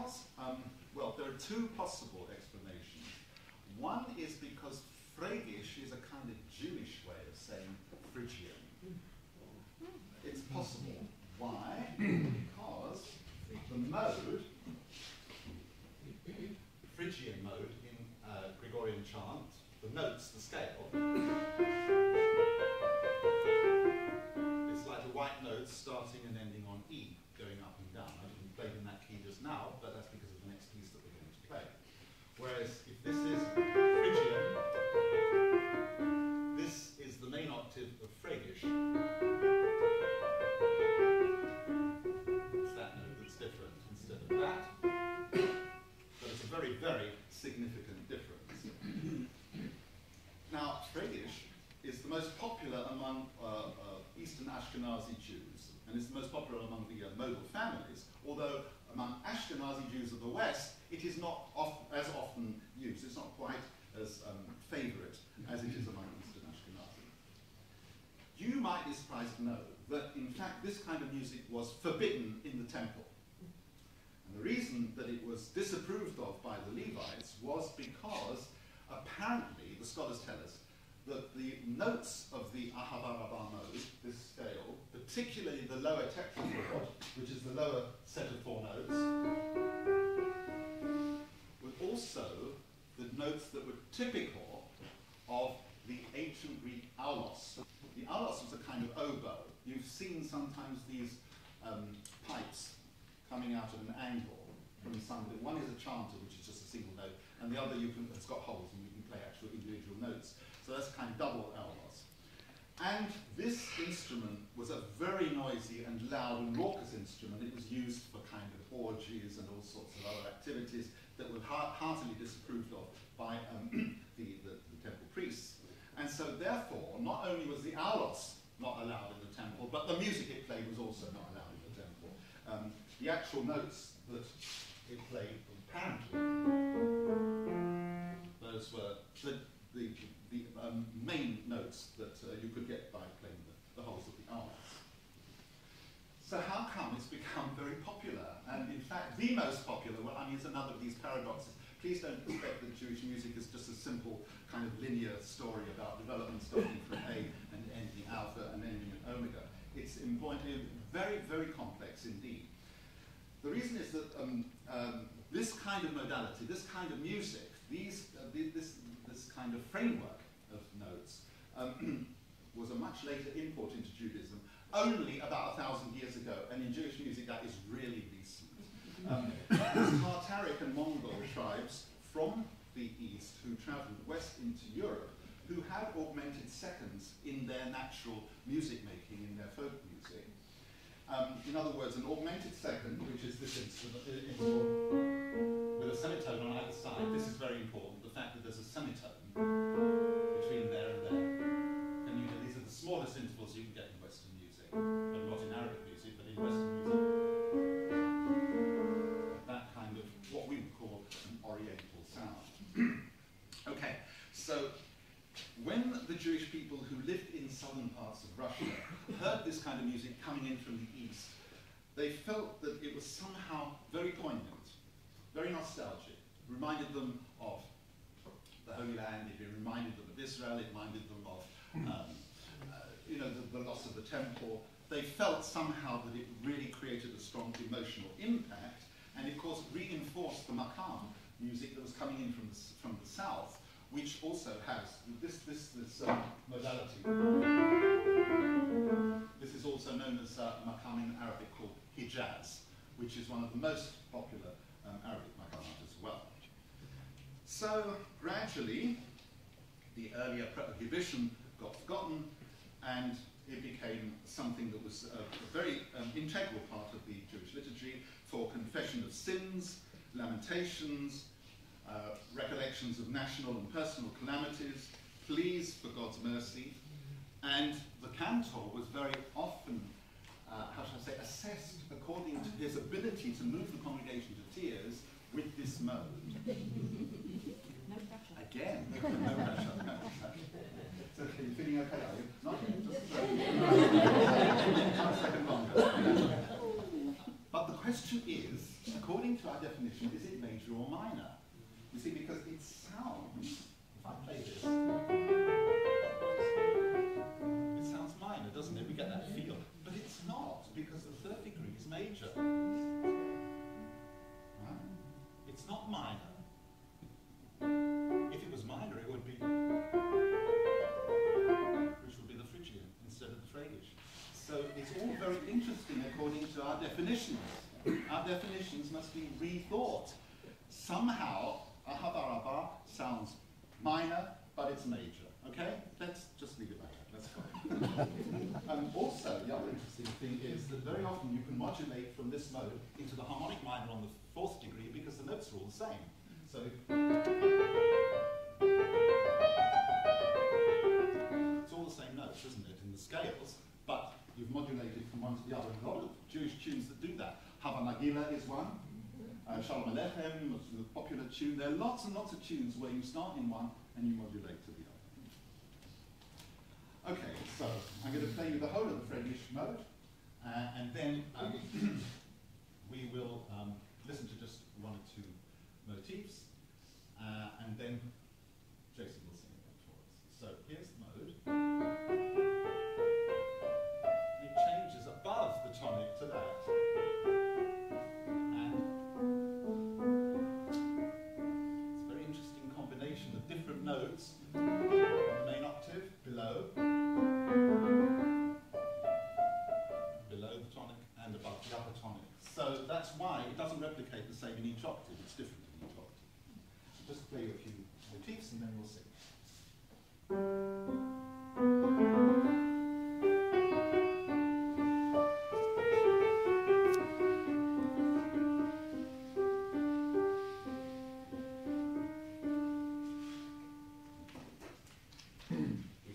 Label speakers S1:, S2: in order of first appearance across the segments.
S1: because, well, there are two possible explanations. One is because Freygish is a kind of Jewish way of saying Phrygian. It's possible. Why? Because the mode, Phrygian mode in Gregorian chant, the notes, the scale, it's like the white notes starting and ending on E, going up and down. I didn't play in that key just now, but that's because of the next piece that we're going to play. Whereas if this is Phrygian, this is the main octave of Freygish. It's that note that's different instead of that. But it's a very, very significant difference. Now, Freygish is the most popular among Eastern Ashkenazi Jews, and it's the most popular among the modal families, although among Ashkenazi Jews of the West, it is not as often used. It's not quite as favorite as it is among Eastern Ashkenazi. You might be surprised to know that, in fact, this kind of music was forbidden in the temple. And the reason that it was disapproved of by the Levites was because, apparently, the scholars tell us, that the notes of the Ahavah Rabbah mode, this scale, particularly the lower tetrachord, which is the lower set of four notes, were also the notes that were typical of the ancient Greek aulos. The aulos was a kind of oboe. You've seen sometimes these pipes coming out at an angle from somebody. One is a chanter, which is just a single note, and the other it's got holes and you can play actual individual notes. So that's kind of double aulos. And this instrument was a very noisy and loud and raucous instrument. It was used for kind of orgies and all sorts of other activities that were heartily disapproved of by the temple priests. And so therefore, not only was the aulos not allowed in the temple, but the music it played was also not allowed in the temple. The actual notes that it played, apparently, those were the main notes that you could get by playing the holes of the aulos. So how come it's become very popular? And in fact, the most popular, well, I mean, it's another of these paradoxes. Please don't expect that Jewish music is just a simple kind of linear story about development starting from A and ending alpha and ending at omega. It's very, very complex indeed. The reason is that this kind of modality, this kind of music, this kind of framework of notes was a much later import into Judaism, only about 1,000 years ago, and in Jewish music that is really recent. These Tartaric and Mongol tribes from the east who travelled west into Europe, who had augmented seconds in their natural music making, in their folk music. In other words, an augmented second, which is this instrument, with a semitone on either side. This is very important, the fact that there's a semitone between there and there. And you know, these are the smallest intervals you can get in Western music, but not in Arabic music, but in Western music. That kind of, what we would call an Oriental sound. Okay, so when the Jewish people who lived in southern parts of Russia heard this kind of music coming in from the east, they felt that it was somehow very poignant, very nostalgic. It reminded them of the Holy Land, it reminded them of Israel, it reminded them of you know, the loss of the temple. They felt somehow that it really created a strong emotional impact, and of course reinforced the makam music that was coming in from the south, which also has this modality. This is also known as makam in Arabic called Hijaz, which is one of the most popular Arabic makamat as well. So gradually, the earlier prohibition got forgotten, and it became something that was a very integral part of the Jewish liturgy for confession of sins, lamentations, recollections of national and personal calamities, pleas for God's mercy, and the cantor was very often, how shall I say, assessed according to his ability to move the congregation to tears with this mode. Again, no pressure. So, are you feeling okay, are you? Not yet, just a second longer. But the question is, according to our definition, is it major or minor? You see, because it sounds, if I play this, it sounds minor, doesn't it? We get that feel. But it's not, because the third degree is major. Right? It's not minor. If it was minor, it would be, which would be the Phrygian instead of the Freygish. So it's all very interesting according to our definitions. Our definitions must be rethought. Somehow, Ahavah Rabbah sounds minor, but it's major. Okay? Let's just leave it like that. That's fine. Also, the other interesting thing is that very often you can modulate from this mode into the harmonic minor on the fourth degree because the notes are all the same. So it's all the same notes, isn't it, in the scales, but you've modulated from one to the other. And a lot of Jewish tunes that do that. Hava Nagila is one. Shalom Aleichem, the popular tune. There are lots and lots of tunes where you start in one and you modulate to the other. Okay, so I'm going to play you the whole of the Freygish mode, and then we will listen to just one or two motifs, and then Jason will sing it for us. So here's the mode. It changes above the tonic to that. And it's a very interesting combination of different notes on the main octave, below the tonic, and above the upper tonic. So that's why it doesn't replicate the same in each octave, it's different in each octave. Just play you a few motifs and then we'll sing. We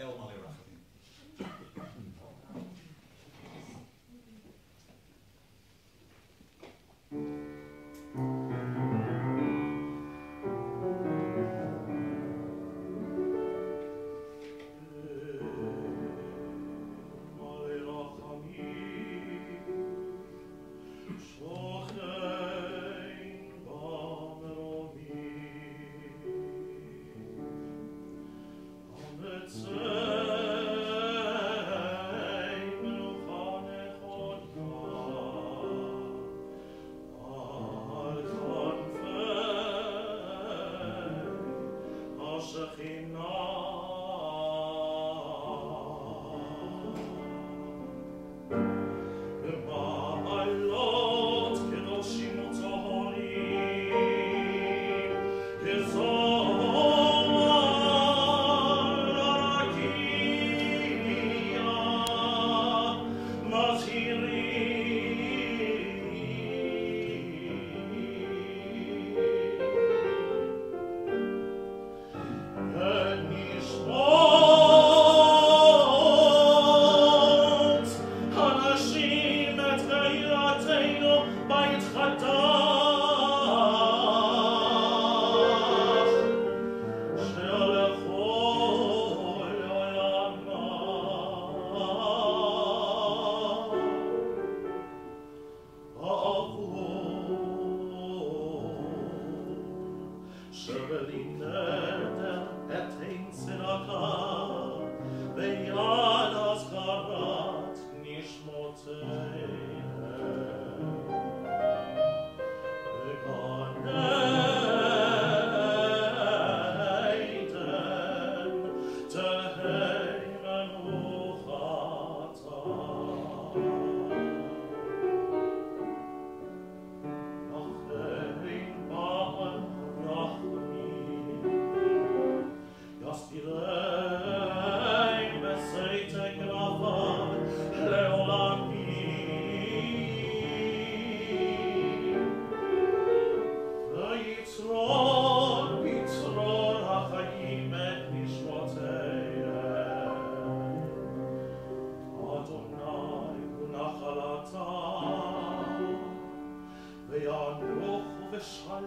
S1: have Malei Rachamim.
S2: Shalom.